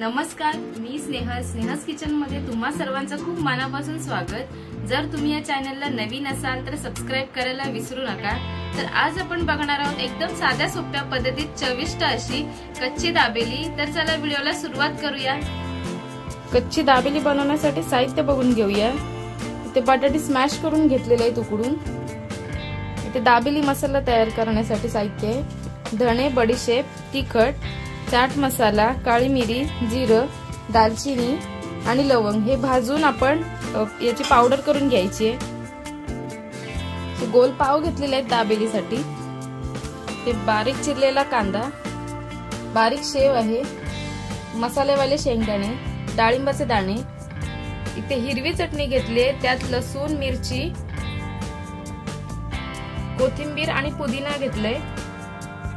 नमस्कार, मी स्नेहस किचन मध्ये तुम्हा सर्वांचं खूप मनापासून स्वागत। जर तुम्ही या चॅनलला नवीन असाल तर सबस्क्राइब करायला विसरू नका। तर आज आपण बघणार आहोत एकदम साध्या सोप्या पद्धतीत चविष्ट अशी कच्ची दाबेली। तर चला व्हिडिओला सुरुवात करूया। कच्ची दाबेली बनवण्यासाठी साहित्य बघून घेऊया। इथे बटाटे स्मॅश करून घेतलेले आहेत उकडून। इथे दाबेली मसाला तयार करण्यासाठी साहित्य आहे धणे, बडीशेप, तिखट, चाट मसाला, काळी मिरी, जिरं, दालचिनी आणि लवंग हे भाजून आपण याची पावडर करून घ्यायची आहे। गोल पाव घेतलेले आहेत दाबेलीसाठी। ते बारीक चिरलेला कांदा, बारीक शेव आहे, मसालेवाले शेंगदाणे, डाळिंबाचे दाणे, इथे हिरवी चटणी घेतली आहे, त्यात लसूण, मिरची, कोथिंबीर आणि पुदिना घेतलंय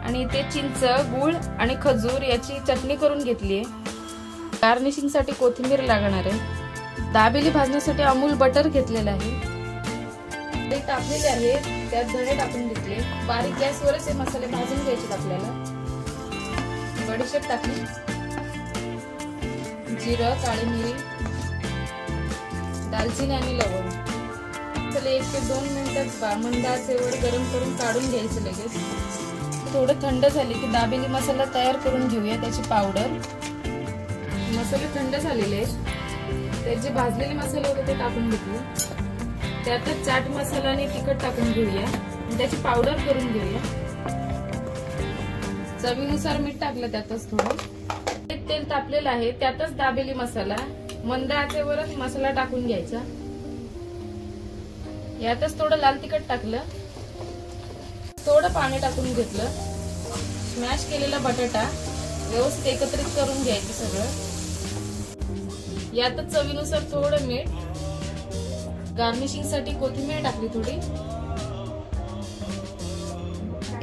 आणि इथे चिंच, गूळ आणि खजूर याची चटणी करून घेतली आहे। गार्निशिंग साठी कोथिंबीर लागणार आहे। दाबेली भाजण्यासाठी अमूल बटर घेतलेला आहे। ते टाकलेले आहे, त्यात धणे टाकून घेतले। बारीक गॅसवरच हे मसाले भाजून घ्यायचे आपल्याला। बडीशेप टाकली, जिरं, काळी मिरी, दालचिनी आणि लवंग। चला 1 ते 2 मिनिटात मंद आचेवर गरम करून काढून घ्यायचं लगेच। थोडं थंड झाले की दाबेली मसाला तयार करून घेऊया, त्याची पावडर। मसाले थंड झालेले आहेत, त्याचे भाजलेले मसाले होते ते टाकून घेतले। त्यातच चाट मसाला आणि तिखट टाकून घेऊया, त्याची पावडर करून घेऊया। चवीनुसार मीठ टाकलं त्यातच थोडं। तेल तापलेलं आहे, त्यातच दाबेली मसाला मंद आचेवरच मसाला टाकून घ्यायचा। यातच थोडं लाल तिखट टाकलं, थोडं पाणी टाकून घेतलं। स्मॅश केलेला बटाटा व्यवस्थित एकत्रित करून घ्यायचं सगळं। यातच चवीनुसार थोडं मीठ, गार्निशिंग साठी कोथिंबीर टाकली थोडी।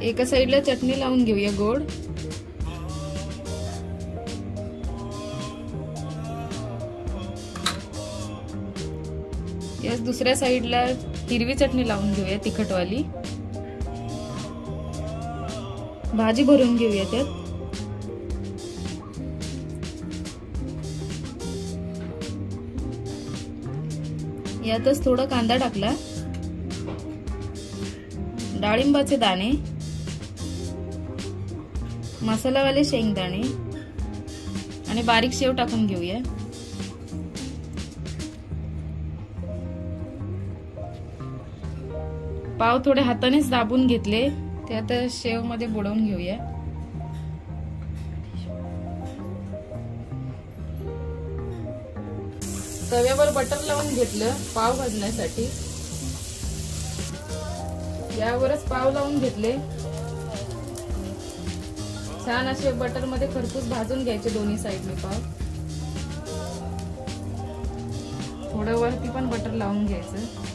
एका साइडला चटणी लावून घेऊया गोड। याच दुसऱ्या साइडला हिरवी चटणी लावून घेऊया तिखटवाली। भाजी भरून घेऊया त्यात। यातच थोडा कांदा टाकला, डाळिंबाचे दाणे, मसालावाले शेंगदाणे आणि बारीक शेव टाकून घेऊया। पाव थोडे हातानेच दाबून घेतले, ते आता शेव मध्ये बुडवून घेऊया। तव्यावर बटर लावून घेतलं पाव भाजण्यासाठी। यावरच पाव लावून घेतले। छान असे बटर मध्ये खरपूस भाजून घ्यायचे दोन्ही साइडने पाव। थोडं वरती पण बटर लावून घ्यायचं।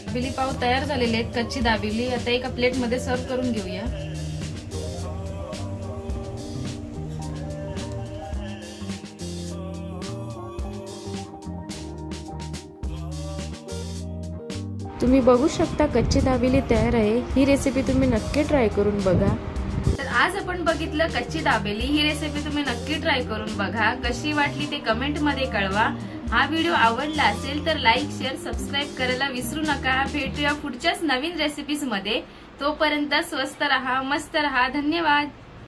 दाबेली पाव तयार झालेले आहेत, कच्ची दाबेली। आता एका प्लेट मध्ये सर्व करून घेऊया। तुम्ही बघू शकता कच्ची दाबेली तयार आहे। ही रेसिपी तुम्ही नक्की ट्राय करून बघा। तर आज आपण बघितलं कच्ची दाबेली। ही रेसिपी तुम्ही नक्की ट्राय करून बघा। कशी वाटली ते कमेंट मध्ये कळवा। हा व्हिडिओ आवडला असेल तर लाईक, शेअर, सबस्क्राइब करायला विसरू नका। भेटूया पुढच्याच नवीन रेसिपीज मध्ये। तोपर्यंत स्वस्त रहा, मस्त रहा। धन्यवाद।